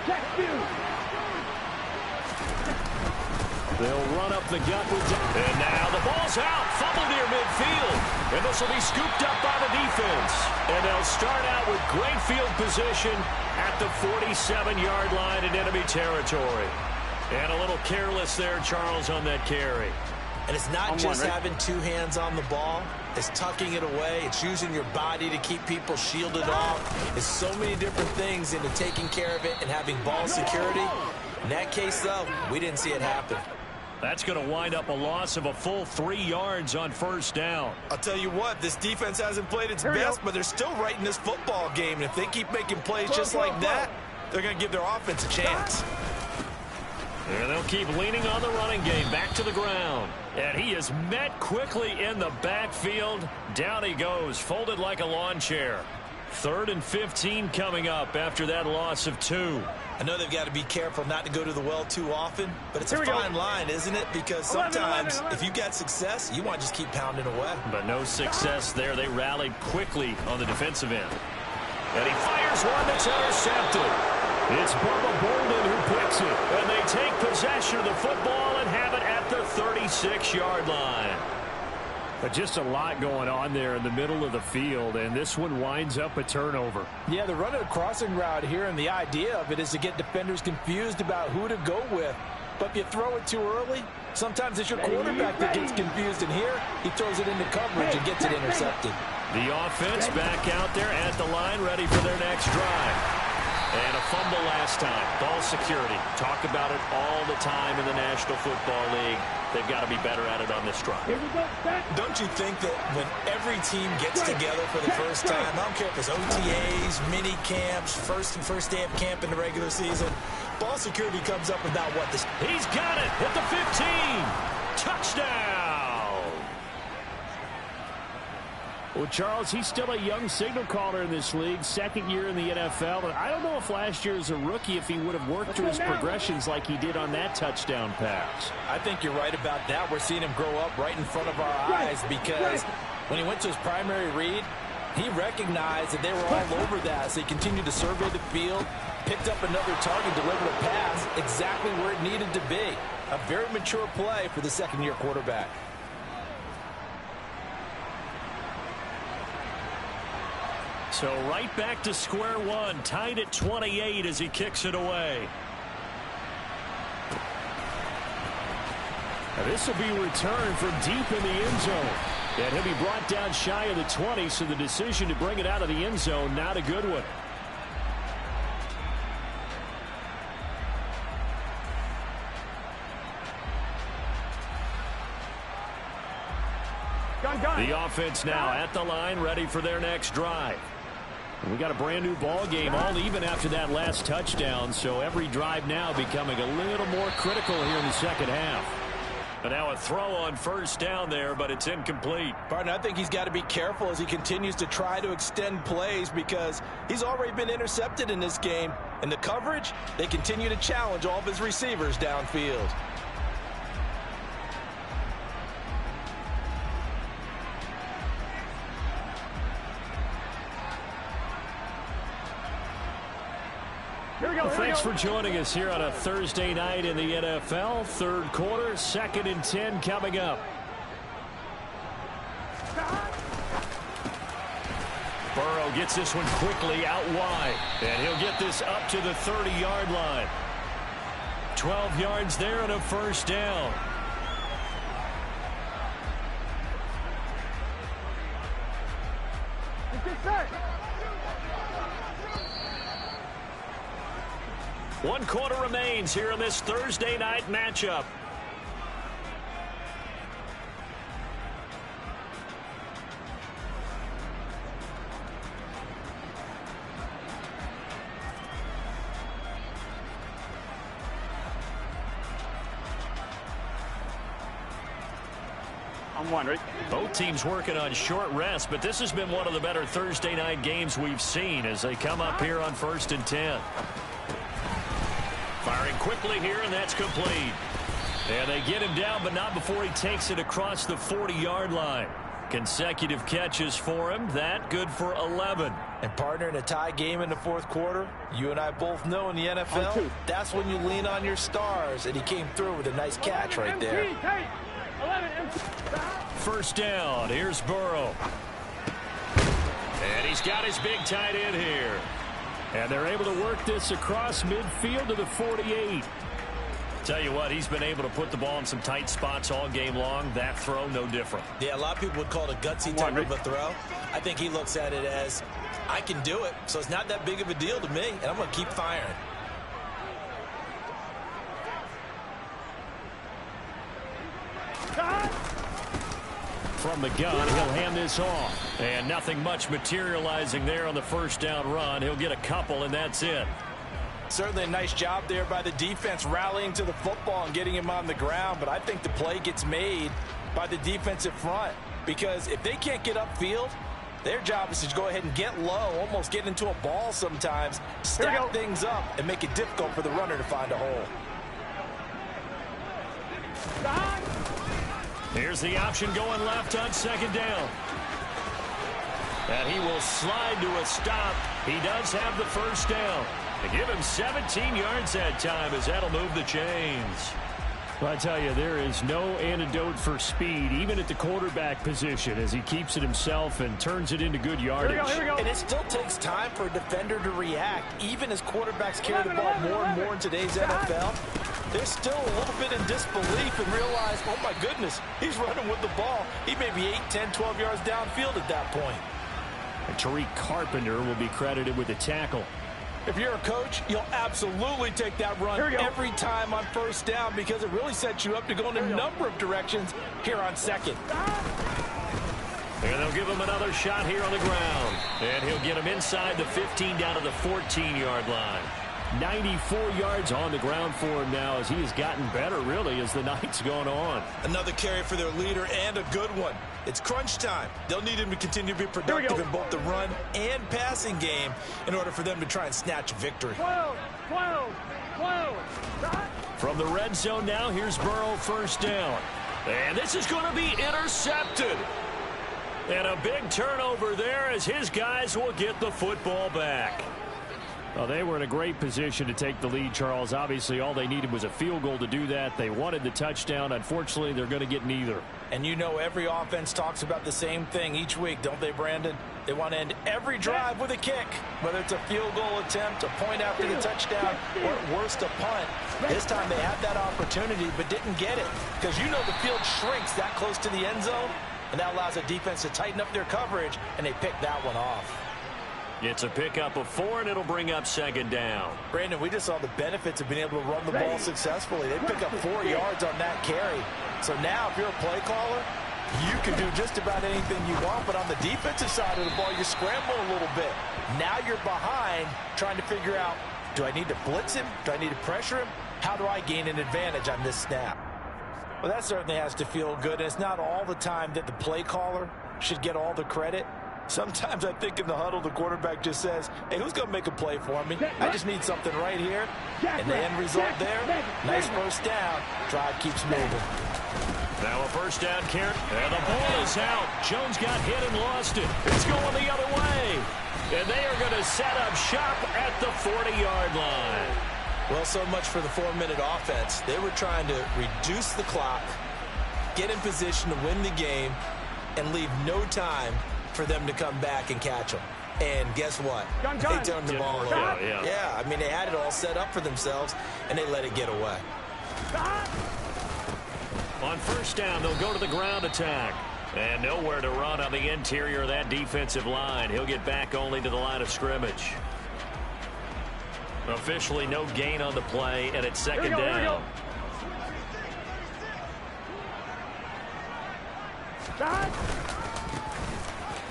[SPEAKER 2] Check you.
[SPEAKER 1] They'll run up the gut with and now the ball's out. Fumble near midfield. And this will be scooped up by the defense. And they'll start out with great field position at the 47-yard line in enemy territory. And a little careless there, Charles, on that carry.
[SPEAKER 3] And it's not just having 2 hands on the ball. It's tucking it away. It's using your body to keep people shielded off. It's so many different things into taking care of it and having ball security. In that case, though, we didn't see it happen.
[SPEAKER 1] That's going to wind up a loss of a full 3 yards on first down.
[SPEAKER 3] I'll tell you what, this defense hasn't played its best, but they're still right in this football game. And if they keep making plays just like that, they're going to give their offense a chance.
[SPEAKER 1] And they'll keep leaning on the running game. Back to the ground. And he is met quickly in the backfield. Down he goes, folded like a lawn chair. 3rd and 15 coming up after that loss of 2.
[SPEAKER 3] I know they've got to be careful not to go to the well too often, but it's a fine line, isn't it? Because sometimes if you've got success, you want to just keep pounding away.
[SPEAKER 1] But no success there. They rallied quickly on the defensive end. And he fires one that's intercepted. It's Bubba Bolden who picks it. And they take possession of the football and have it at the 36-yard line. But just a lot going on there in the middle of the field, and this one winds up a turnover.
[SPEAKER 3] Yeah, they're running a crossing route here, and the idea of it is to get defenders confused about who to go with. But if you throw it too early, sometimes it's your quarterback that gets confused, and here he throws it into coverage and gets it intercepted.
[SPEAKER 1] The offense back out there at the line, ready for their next drive. And a fumble last time. Ball security. Talk about it all the time in the National Football League. They've got to be better at it on this drive.
[SPEAKER 3] Don't you think that when every team gets together for the first time, I don't care if it's OTAs, mini camps, first day of camp in the regular season, ball security comes up about what this.
[SPEAKER 1] He's got it at the 15. Touchdown. Well, Charles, he's still a young signal caller in this league, 2nd year in the NFL. But I don't know if last year as a rookie, if he would have worked through his progressions like he did on that touchdown pass.
[SPEAKER 3] I think you're right about that. We're seeing him grow up right in front of our eyes because when he went to his primary read, he recognized that they were all over that. So he continued to survey the field, picked up another target, delivered a pass exactly where it needed to be. A very mature play for the 2nd-year quarterback.
[SPEAKER 1] So right back to square one, tied at 28 as he kicks it away. Now this will be returned from deep in the end zone. And he'll be brought down shy of the 20, so the decision to bring it out of the end zone, not a good one. The offense now at the line, ready for their next drive. We got a brand new ball game, all even after that last touchdown, so every drive now becoming a little more critical here in the second half. But now a throw on first down there, but it's incomplete.
[SPEAKER 3] Barton, I think he's got to be careful as he continues to try to extend plays because he's already been intercepted in this game. And the coverage, they continue to challenge all of his receivers downfield.
[SPEAKER 1] Thanks for joining us here on a Thursday night in the NFL. 3rd quarter, 2nd and 10 coming up. Burrow gets this one quickly out wide. And he'll get this up to the 30-yard line. 12 yards there and a first down. One quarter remains here in this Thursday night matchup.
[SPEAKER 2] On one, right?
[SPEAKER 1] Both teams working on short rest, but this has been one of the better Thursday night games we've seen as they come up here on 1st and 10. Firing quickly here, and that's complete. And they get him down, but not before he takes it across the 40-yard line. Consecutive catches for him. That good for 11.
[SPEAKER 3] And partner, in a tie game in the fourth quarter, you and I both know in the NFL, that's when you lean on your stars. And he came through with a nice catch right there.
[SPEAKER 1] First down. Here's Burrow. And he's got his big tight end here. And they're able to work this across midfield to the 48. Tell you what, he's been able to put the ball in some tight spots all game long. That throw, no different.
[SPEAKER 3] Yeah, a lot of people would call it a gutsy type of a throw. I think he looks at it as, I can do it, so it's not that big of a deal to me, and I'm going to keep firing.
[SPEAKER 1] From the gun, he'll hand this off. And nothing much materializing there on the first down run. He'll get a couple, and that's it.
[SPEAKER 3] Certainly a nice job there by the defense rallying to the football and getting him on the ground, but I think the play gets made by the defensive front because if they can't get upfield, their job is to go ahead and get low, almost get into a ball sometimes, stack things up, and make it difficult for the runner to find a hole.
[SPEAKER 1] Here's the option going left on second down. And he will slide to a stop. He does have the first down. They give him 17 yards that time as that'll move the chains. Well, I tell you, there is no antidote for speed, even at the quarterback position, as he keeps it himself and turns it into good yardage.
[SPEAKER 2] Here we go.
[SPEAKER 3] And it still takes time for a defender to react. Even as quarterbacks carry the ball more and more in today's NFL, they're still a little bit in disbelief and realize, oh my goodness, he's running with the ball. He may be 8, 10, 12 yards downfield at that point.
[SPEAKER 1] And Tariq Carpenter will be credited with the tackle.
[SPEAKER 3] If you're a coach, you'll absolutely take that run every time on first down because it really sets you up to go in a number of directions here on second.
[SPEAKER 1] And they'll give him another shot here on the ground. And he'll get him inside the 15 down to the 14-yard line. 94 yards on the ground for him now as he has gotten better, really, as the night's gone on.
[SPEAKER 3] Another carry for their leader and a good one. It's crunch time. They'll need him to continue to be productive in both the run and passing game in order for them to try and snatch victory.
[SPEAKER 2] 12.
[SPEAKER 1] From the red zone now, here's Burrow first down. And this is going to be intercepted. And a big turnover there as his guys will get the football back. Well, they were in a great position to take the lead, Charles. Obviously, all they needed was a field goal to do that. They wanted the touchdown. Unfortunately, they're going to get neither.
[SPEAKER 3] And you know every offense talks about the same thing each week, don't they, Brandon? They want to end every drive with a kick, whether it's a field goal attempt, a point after the touchdown, or at worst, a punt. This time they had that opportunity but didn't get it because you know the field shrinks that close to the end zone, and that allows the defense to tighten up their coverage, and they pick that one off.
[SPEAKER 1] It's a pickup of 4, and it'll bring up second down.
[SPEAKER 3] Brandon, we just saw the benefits of being able to run the ball successfully. They pick up 4 yards on that carry. So now if you're a play caller, you can do just about anything you want, but on the defensive side of the ball, you scramble a little bit. Now you're behind trying to figure out, do I need to blitz him? Do I need to pressure him? How do I gain an advantage on this snap? Well, that certainly has to feel good. And it's not all the time that the play caller should get all the credit. Sometimes I think in the huddle, the quarterback just says, hey, who's going to make a play for me? I just need something right here. And the end result there, nice first down. Drive keeps moving.
[SPEAKER 1] Now a first down, Karen. And the ball is out. Jones got hit and lost it. It's going the other way. And they are going to set up shop at the 40-yard line.
[SPEAKER 3] Well, so much for the 4-minute offense. They were trying to reduce the clock, get in position to win the game, and leave no time for them to come back and catch them. And guess what? They turned the ball over. Yeah, I mean, they had it all set up for themselves, and they let it get away.
[SPEAKER 1] On first down, they'll go to the ground attack. And nowhere to run on the interior of that defensive line. He'll get back only to the line of scrimmage. Officially no gain on the play, and it's second down.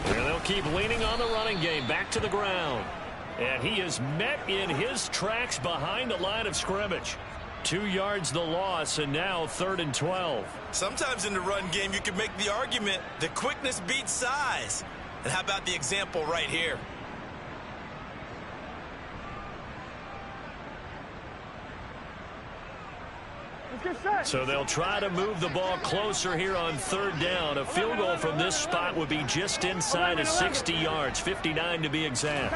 [SPEAKER 1] And they'll keep leaning on the running game. Back to the ground. And he is met in his tracks behind the line of scrimmage. 2 yards the loss, and now 3rd and 12.
[SPEAKER 3] Sometimes in the run game, you can make the argument that quickness beats size. And how about the example right here?
[SPEAKER 1] So they'll try to move the ball closer here on 3rd down. A field goal from this spot would be just inside of 60 yards, 59 to be exact.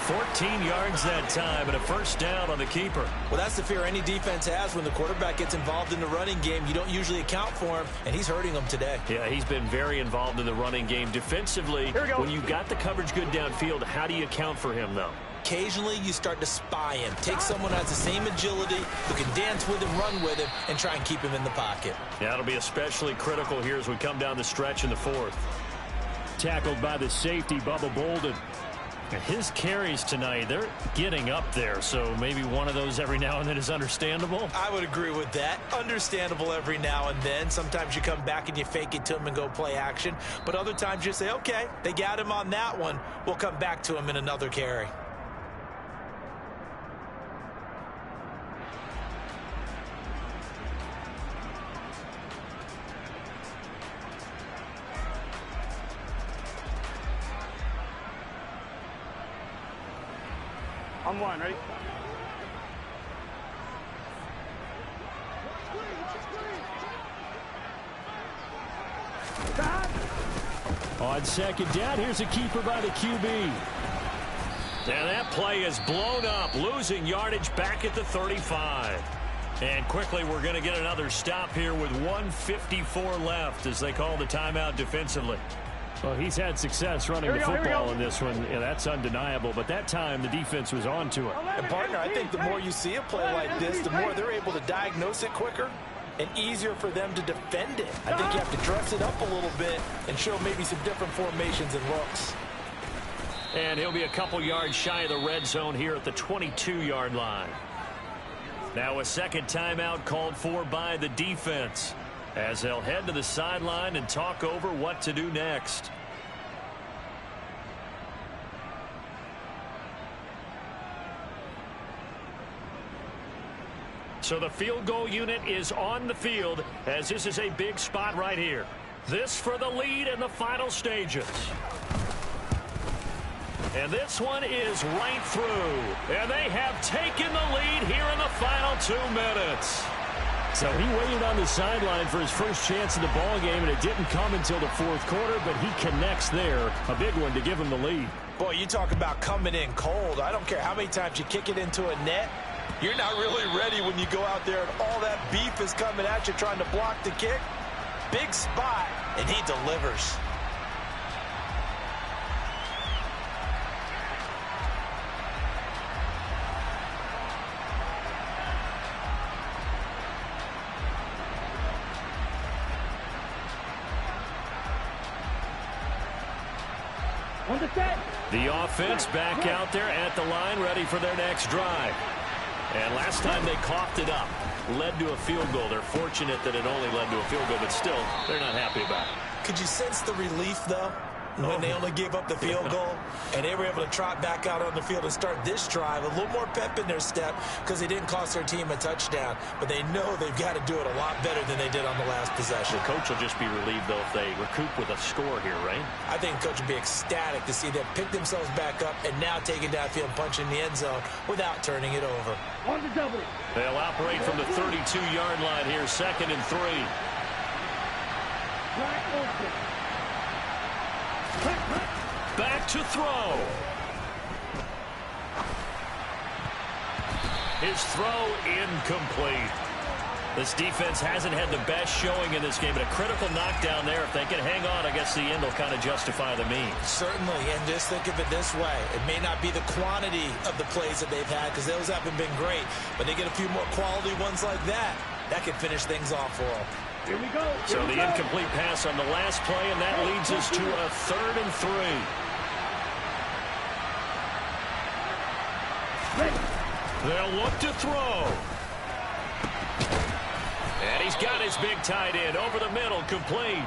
[SPEAKER 1] 14 yards that time, and a 1st down on the keeper.
[SPEAKER 3] Well, that's the fear any defense has when the quarterback gets involved in the running game. You don't usually account for him, and he's hurting them today.
[SPEAKER 1] Yeah, he's been very involved in the running game. Defensively, when you got the coverage good downfield, how do you account for him, though?
[SPEAKER 3] Occasionally, you start to spy him. Take someone who has the same agility, who can dance with him, run with him, and try and keep him in the pocket.
[SPEAKER 1] Yeah, it'll be especially critical here as we come down the stretch in the 4th. Tackled by the safety, Bubba Bolden. And his carries tonight, they're getting up there, so maybe one of those every now and then is understandable.
[SPEAKER 3] I would agree with that. Understandable every now and then. Sometimes you come back and you fake it to him and go play action. But other times you say, okay, they got him on that one. We'll come back to him in another carry.
[SPEAKER 2] On 1, ready?
[SPEAKER 1] On 2nd down, here's a keeper by the QB. And that play is blown up, losing yardage back at the 35. And quickly, we're going to get another stop here with 1:54 left as they call the timeout defensively. Well, he's had success running the football in this one. Yeah, that's undeniable. But that time, the defense was on to it.
[SPEAKER 3] And, partner, I think the more you see a play like this, the more they're able to diagnose it quicker and easier for them to defend it. I think you have to dress it up a little bit and show maybe some different formations and looks.
[SPEAKER 1] And he'll be a couple yards shy of the red zone here at the 22-yard line. Now a 2nd timeout called for by the defense, as they'll head to the sideline and talk over what to do next. So the field goal unit is on the field, as this is a big spot right here. This for the lead in the final stages. And this one is right through. And they have taken the lead here in the final 2 minutes. So he waited on the sideline for his first chance in the ball game, and it didn't come until the 4th quarter, but he connects there. A big one to give him the lead.
[SPEAKER 3] Boy, you talk about coming in cold. I don't care how many times you kick it into a net. You're not really ready when you go out there and all that beef is coming at you trying to block the kick. Big spot, and he delivers.
[SPEAKER 1] The offense back out there at the line, ready for their next drive. And last time they coughed it up, led to a field goal. They're fortunate that it only led to a field goal, but still, they're not happy about it.
[SPEAKER 3] Could you sense the relief, though, when they only gave up the field goal? And they were able to trot back out on the field and start this drive. A little more pep in their step because they didn't cost their team a touchdown. But they know they've got to do it a lot better than they did on the last possession.
[SPEAKER 1] The coach will just be relieved, though, if they recoup with a score here, right?
[SPEAKER 3] I think the coach will be ecstatic to see them pick themselves back up and now take it downfield and punch in the end zone without turning it over.
[SPEAKER 2] On the double.
[SPEAKER 1] They'll operate from the 32-yard line here, 2nd and 3. Back to throw. His throw incomplete. This defense hasn't had the best showing in this game, but a critical knockdown there. If they can hang on, I guess the end will kind of justify the means.
[SPEAKER 3] Certainly, and just think of it this way. It may not be the quantity of the plays that they've had because those haven't been great, but they get a few more quality ones like that. That could finish things off for them.
[SPEAKER 2] Here we go.
[SPEAKER 1] So the incomplete pass on the last play, and that leads us to a 3rd and 3. They'll look to throw. And he's got his big tight end over the middle, complete.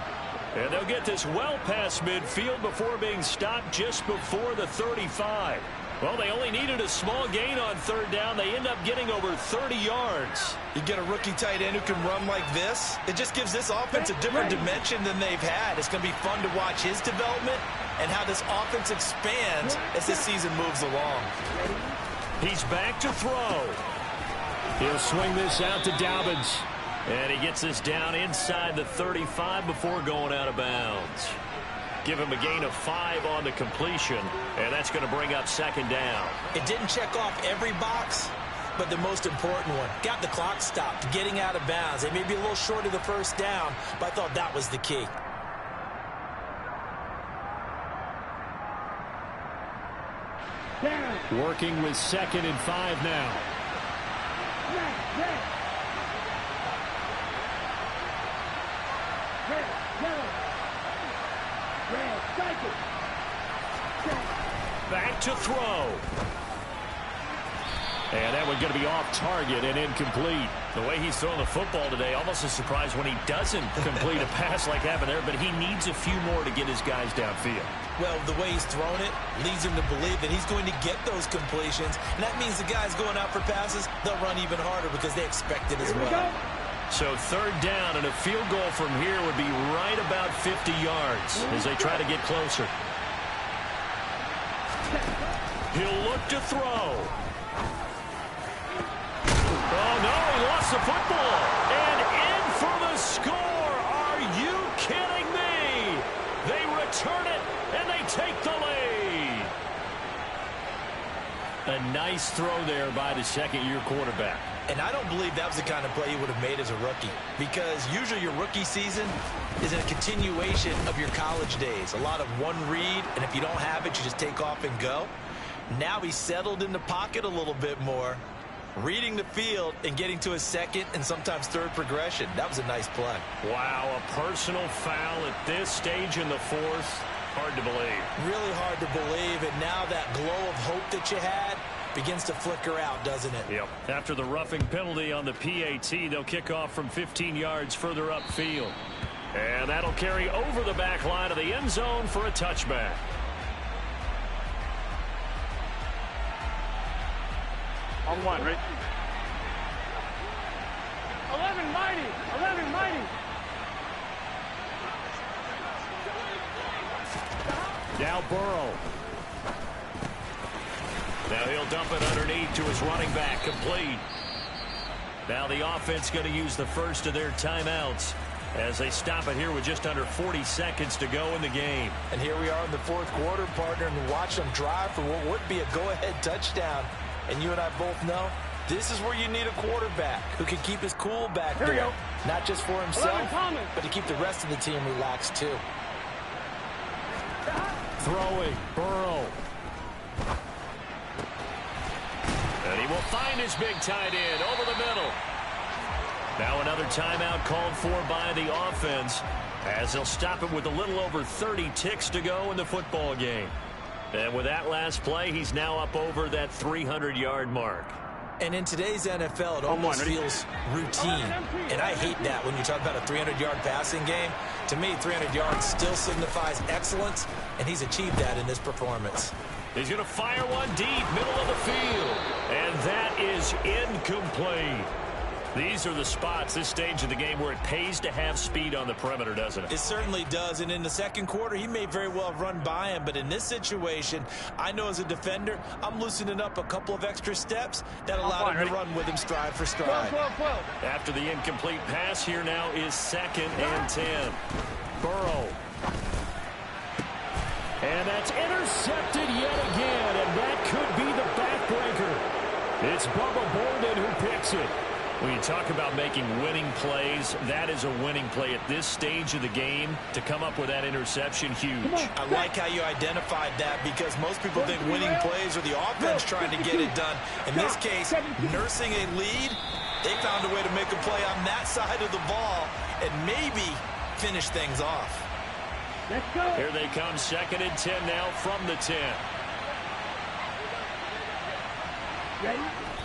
[SPEAKER 1] And they'll get this well past midfield before being stopped just before the 35. Well, they only needed a small gain on third down. They end up getting over 30 yards.
[SPEAKER 3] You get a rookie tight end who can run like this, it just gives this offense a different dimension than they've had. It's going to be fun to watch his development and how this offense expands as this season moves along.
[SPEAKER 1] He's back to throw. He'll swing this out to Dobbins. And he gets this down inside the 35 before going out of bounds. Give him a gain of 5 on the completion, and that's going to bring up second down.
[SPEAKER 3] It didn't check off every box, but the most important one. Got the clock stopped, getting out of bounds. They may be a little short of the first down, but I thought that was the key.
[SPEAKER 1] Working with 2nd and 5 now. Back to throw. And that one's going to be off target and incomplete. The way he's throwing the football today, almost a surprise when he doesn't complete a pass like happened there, but he needs a few more to get his guys downfield.
[SPEAKER 3] Well, the way he's thrown it leads him to believe that he's going to get those completions, and that means the guys going out for passes, they'll run even harder because they expect it as well.
[SPEAKER 1] So third down and a field goal from here would be right about 50 yards as they try to get closer. He'll look to throw. Oh, no, he lost the football. And in for the score. Are you kidding me? They return it, and they take the lead. A nice throw there by the second-year quarterback.
[SPEAKER 3] And I don't believe that was the kind of play he would have made as a rookie, because usually your rookie season is a continuation of your college days. A lot of one read, and if you don't have it, you just take off and go. Now he's settled in the pocket a little bit more, reading the field and getting to his second and sometimes third progression. That was a nice play.
[SPEAKER 1] Wow, a personal foul at this stage in the fourth. Hard to believe.
[SPEAKER 3] Really hard to believe, and now that glow of hope that you had begins to flicker out, doesn't it?
[SPEAKER 1] Yep. After the roughing penalty on the PAT, they'll kick off from 15 yards further upfield. And that'll carry over the back line of the end zone for a touchback.
[SPEAKER 2] On one, Rick. 11 mighty. 11 mighty.
[SPEAKER 1] Now Burrow. Now he'll dump it underneath to his running back, complete. Now the offense going to use the first of their timeouts as they stop it here with just under 40 seconds to go in the game.
[SPEAKER 3] And here we are in the fourth quarter, partner, and watch them drive for what would be a go-ahead touchdown. And you and I both know this is where you need a quarterback who can keep his cool back there. Not just for himself, but to keep the rest of the team relaxed too.
[SPEAKER 1] Throwing, Burrow. And he will find his big tight end over the middle. Now another timeout called for by the offense as they'll stop it with a little over 30 ticks to go in the football game. And with that last play, he's now up over that 300-yard mark.
[SPEAKER 3] And in today's NFL, it almost feels routine. And I hate that when you talk about a 300-yard passing game. To me, 300 yards still signifies excellence, and he's achieved that in this performance.
[SPEAKER 1] He's going to fire one deep, middle of the field. And that is incomplete. These are the spots, this stage of the game, where it pays to have speed on the perimeter, doesn't it?
[SPEAKER 3] It certainly does, and in the second quarter, he may very well have run by him, but in this situation, I know as a defender, I'm loosening up a couple of extra steps that allowed him to run with him stride for stride.
[SPEAKER 2] 12.
[SPEAKER 1] After the incomplete pass, here now is 2nd and 10. Burrow. And that's intercepted yet again, and that could be the backbreaker. It's Bubba Borden who picks it. When you talk about making winning plays, that is a winning play at this stage of the game. To come up with that interception, huge.
[SPEAKER 3] I like how you identified that, because most people think winning plays are the offense trying to get it done. In this case, nursing a lead, they found a way to make a play on that side of the ball and maybe finish things off.
[SPEAKER 2] Let's go.
[SPEAKER 1] Here they come, 2nd and 10 now from the 10.
[SPEAKER 2] Ready?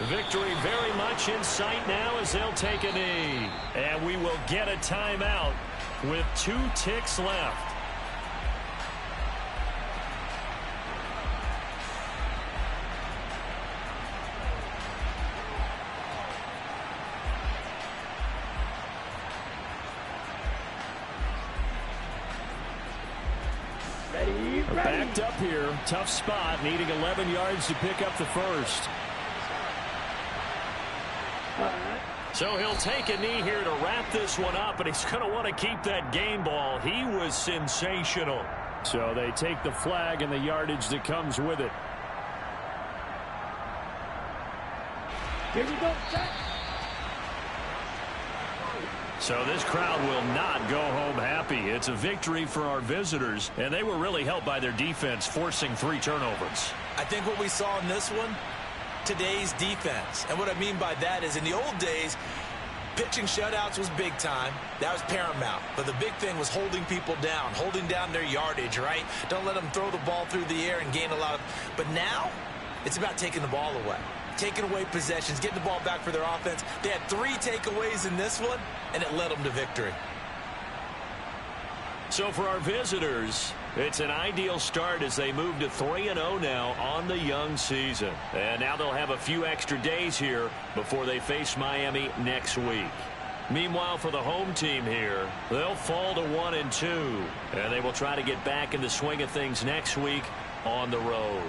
[SPEAKER 1] Victory very much in sight now as they'll take a knee. And we will get a timeout with 2 ticks left. Backed up here. Tough spot. Needing 11 yards to pick up the first. So he'll take a knee here to wrap this one up, and he's going to want to keep that game ball. He was sensational. So they take the flag and the yardage that comes with it.
[SPEAKER 2] Here we go, set.
[SPEAKER 1] So this crowd will not go home happy. It's a victory for our visitors, and they were really helped by their defense, forcing 3 turnovers.
[SPEAKER 3] I think what we saw in this one, today's defense. And what I mean by that is in the old days, pitching shutouts was big time. That was paramount. But the big thing was holding people down, holding down their yardage, right? Don't let them throw the ball through the air and gain a lot of... But now, it's about taking the ball away. Taking away possessions, getting the ball back for their offense. They had 3 takeaways in this one, and it led them to victory.
[SPEAKER 1] So for our visitors, it's an ideal start as they move to 3-0 now on the young season. And now they'll have a few extra days here before they face Miami next week. Meanwhile, for the home team here, they'll fall to 1-2. And they will try to get back in the swing of things next week on the road.